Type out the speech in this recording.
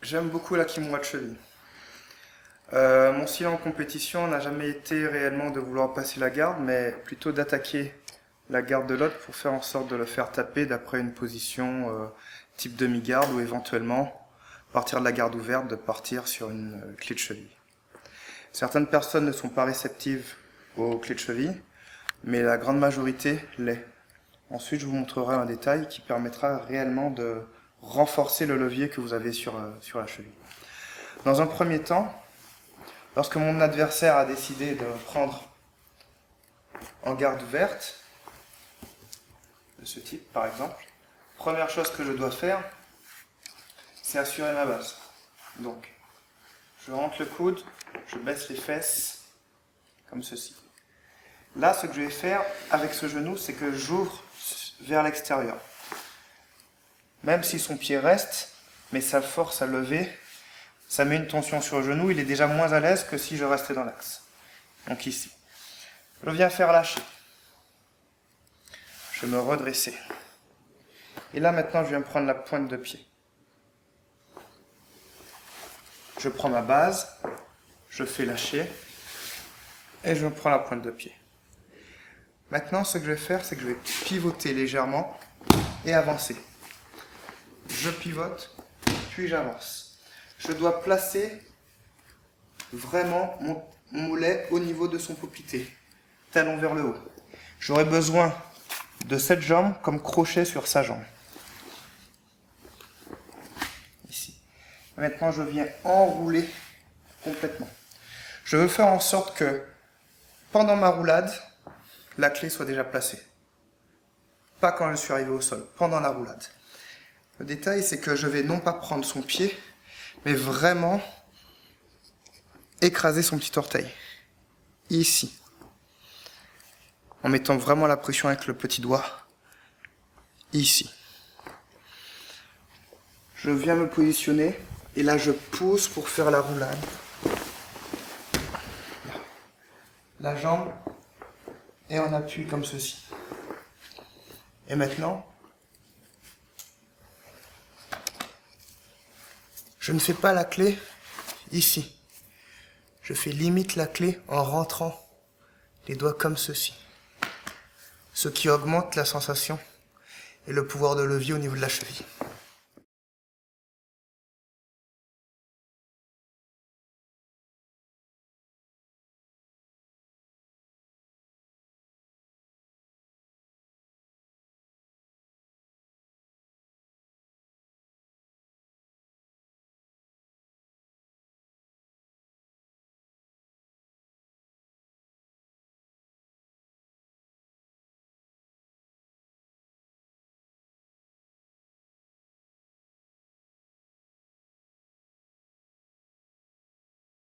J'aime beaucoup la kimura de cheville. Mon style en compétition n'a jamais été réellement de vouloir passer la garde, mais plutôt d'attaquer la garde de l'autre pour faire en sorte de le faire taper d'après une position type demi-garde ou éventuellement, à partir de la garde ouverte, de partir sur une clé de cheville. Certaines personnes ne sont pas réceptives aux clés de cheville, mais la grande majorité l'est. Ensuite, je vous montrerai un détail qui permettra réellement de renforcer le levier que vous avez sur la cheville. Dans un premier temps, lorsque mon adversaire a décidé de prendre en garde ouverte, de ce type par exemple, première chose que je dois faire, c'est assurer ma base. Donc, je rentre le coude, je baisse les fesses, comme ceci. Là, ce que je vais faire avec ce genou, c'est que j'ouvre vers l'extérieur. Même si son pied reste, mais ça force à lever, ça met une tension sur le genou, il est déjà moins à l'aise que si je restais dans l'axe. Donc ici. Je viens faire lâcher. Je me redresser. Et là maintenant, je viens prendre la pointe de pied. Je prends ma base, je fais lâcher, et je prends la pointe de pied. Maintenant, ce que je vais faire, c'est que je vais pivoter légèrement et avancer. Je pivote, puis j'avance. Je dois placer vraiment mon mollet au niveau de son poplité, talon vers le haut. J'aurai besoin de cette jambe comme crochet sur sa jambe. Ici. Maintenant, je viens enrouler complètement. Je veux faire en sorte que pendant ma roulade, la clé soit déjà placée. Pas quand je suis arrivé au sol, pendant la roulade. Le détail, c'est que je vais non pas prendre son pied, mais vraiment écraser son petit orteil. Ici. En mettant vraiment la pression avec le petit doigt. Ici. Je viens me positionner et là je pousse pour faire la roulade. La jambe est en appui comme ceci. Et maintenant, je ne fais pas la clé ici. Je fais limite la clé en rentrant les doigts comme ceci. Ce qui augmente la sensation et le pouvoir de levier au niveau de la cheville.